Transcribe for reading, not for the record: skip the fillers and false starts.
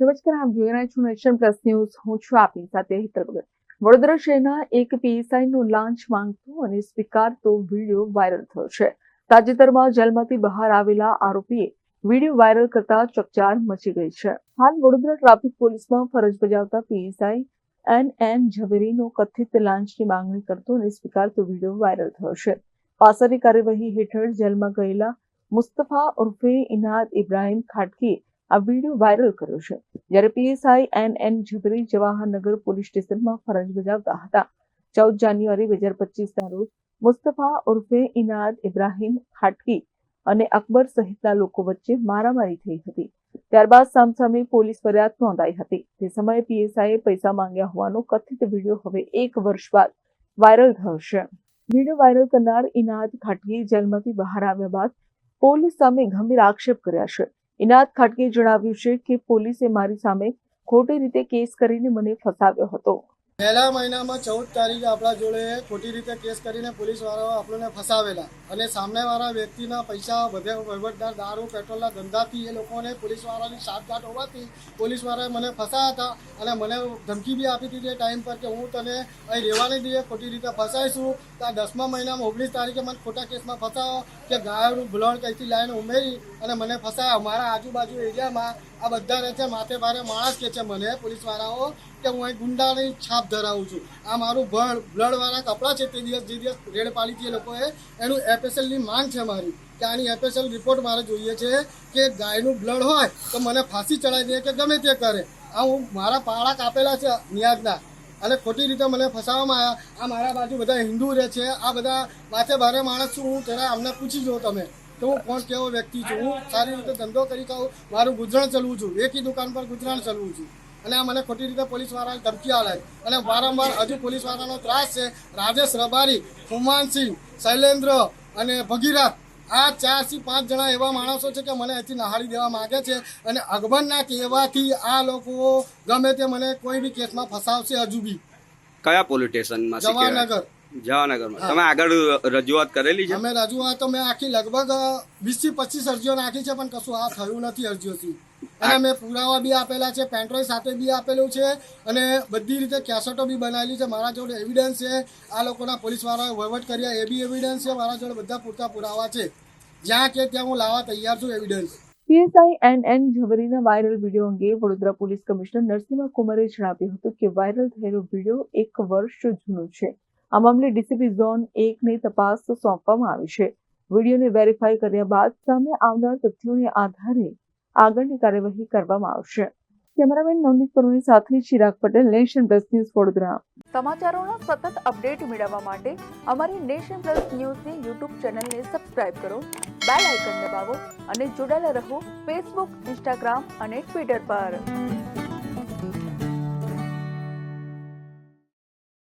નમસ્કાર, આપ જોઈ રહ્યા છો નેશન પ્લસ ન્યૂઝ. હું છું આપની સાથે હિતલ ભગત. વડોદરા શહેરના એક પીએસઆઈનો લાંચ માંગતો અને સ્વીકારતો વિડીયો વાયરલ થયો છે. તાજેતરમાં જેલમાંથી બહાર આવેલા આરોપીએ વિડીયો વાયરલ કરતા ચકચાર મચી ગઈ છે. હાલ વડોદરા ટ્રાફિક પોલીસમાં ફરજ બજાવતા પીએસઆઈ એન ઝવેરીનો કથિત લાંચની માંગણી કરતો અને સ્વીકારતો વિડીયો વાયરલ થયો છે. પાસાની કાર્યવાહી હેઠળ જેલમાં ગયેલા મુસ્તફા ઉર્ફે ઇનાદ ઇબ્રાહીમ ખાટકીએ આ વિડીયો વાયરલ કર્યો છે. જ્યારે પીએસઆઈ એન ઝવેરી જવાહરનગર પોલીસ સ્ટેશનમાં ફરજ બજાવતા હતા. 14 જાન્યુઆરી 2025ના રોજ મુસ્તફા ઉર્ફે ઇનાદ ઇબ્રાહીમ ખાટકી અને અકબર સહિતના લોકો વચ્ચે મારામારી થઈ હતી. ત્યારબાદ સામસામે પોલીસ ફરિયાદ નોંધાઈ હતી. તે સમયે પીએસઆઈએ પૈસા માંગ્યા હોવાનો કથિત વિડીયો હવે 1 વર્ષ બાદ વાયરલ થયો છે. વિડીયો વાયરલ કરનાર ઇનાદ ખાટકી જેલમાંથી બહાર આવ્યા બાદ પોલીસ સામે ગંભીર આક્ષેપ કર્યા છે. ઇનાદ ખાટકીએ જણાવ્યું છે કે પોલીસે મારી સામે ખોટી રીતે કેસ કરીને મને ફસાવ્યો હતો. પહેલા મહિનામાં 14 તારીખે આપણા જોડે ખોટી રીતે કેસ કરીને પોલીસવાળાઓ આપણને ફસાવેલા અને સામેવાળા વ્યક્તિના પૈસા બધે વહીવટદાર દારૂ પેટ્રોલના ધંધાથી એ લોકોને પોલીસવાળાની સાઠગાંઠ હોવાથી પોલીસવાળાએ મને ફસાયા હતા અને મને ધમકી બી આપી હતી તે ટાઈમ પર કે હું તને અહીં રહેવા નહીં દઈએ, ખોટી રીતે ફસાઈશું. તો આ 10મા મહિનામાં 19 તારીખે મને ખોટા કેસમાં ફસાવો કે ગાયનું બ્લડ કંઈથી લાવીને ઉમેરી અને મને ફસાયા. મારા આજુબાજુ એરિયામાં આ બધા રહે છે, માથે ભારે માણસ કે છે મને પોલીસવાળાઓ કે હું અહીં ગુંડાની છાપ ધરાવું છું. આ મારું બ્લડવાળા કપડાં છે. તે દિવસ જે દિવસ રેડ પાડી હતી એ લોકોએ એનું એફએસએલની માંગ છે મારી કે આની એફએસએલ રિપોર્ટ મારે જોઈએ છે કે ગાયનું બ્લડ હોય તો મને ફાંસી ચડાવી દે કે ગમે તે કરે. આ હું મારા પાળા કાપેલા છે નિયાજના અને ખોટી રીતે મને ફસાવવામાં આવ્યા. આ મારા બાજુ બધા હિન્દુ રહે છે. આ બધા માથે ભારે માણસ છું હું. જરા અમને પૂછી જો તમે તો હું કોણ કેવો વ્યક્તિ છું. હું સારી રીતે ધંધો કરી ખાઉં, મારું ગુજરાન ચલવું છું, એકી દુકાન પર ગુજરાન ચલવું છું અને આ મને ખોટી રીતે પોલીસવાળાને ધમકી આલે અને વારંવાર હજુ પોલીસવાળાનો ત્રાસ છે. રાજેશ રબારી, ફુમાનસિંહ, શૈલેન્દ્ર અને ભગીરથ આ 4 થી 5 જણા એવા માણસો છે કે મને અહીંથી નહાળી દેવા માંગે છે અને અકબરના કહેવાથી આ લોકો ગમે તે મને કોઈ બી કેસમાં ફસાવશે. હજુ બી કયા પોલીસ સ્ટેશનમાં? જવાહરનગર. જવાહરનગરમાં. તમે આગળ રજૂઆત કરેલી છે? અમે રજૂઆતો મેં આખી લગભગ 20 થી 25 અરજીઓ નાખી છે પણ કશું આ થયું નથી અરજીઓથી. અને મેં પુરાવા બી આપેલા છે, પેન્ટ્રોલ સાથે બી આપેલું છે અને બધી રીતે કેસેટો બી બનાવેલી છે. મારા જોડે એવિડન્સ છે. આ લોકોના પોલીસવાળાએ વહીવટ કર્યા એ બી એવિડન્સ છે. મારા જોડે બધા પૂરતા પુરાવા છે. જ્યાં કે ત્યાં હું લાવવા તૈયાર છું એવિડન્સ. પીએસઆઈ એન ઝવેરીના વાયરલ વિડીયો અંગે વડોદરા પોલીસ કમિશનર નરસિંહ કુમારે જણાવ્યું હતું કે વાયરલ થયેલો વિડીયો 1 વર્ષ જૂનો છે. આ મામલે ડીસીપી ઝોન 1ને તપાસ સોંપવામાં આવી છે. વિડીયોને વેરીફાઈ કર્યા બાદ સામે આવનાર તથ્યોને આધારે આગળની કાર્યવાહી કરવામાં આવશે. કેમેરામેન નવનીત પરોની સાથે Chirag Patel, nation plus news, Vadodara. સમાચારોના સતત અપડેટ મેળવવા માટે અમારી નેશન પ્લસ ન્યૂઝની યુટ્યુબ ચેનલને સબસ્ક્રાઇબ કરો, બેલ આઇકન દબાવો અને જોડાયેલા રહો ફેસબુક, ઇન્સ્ટાગ્રામ અને ટ્વિટર પર.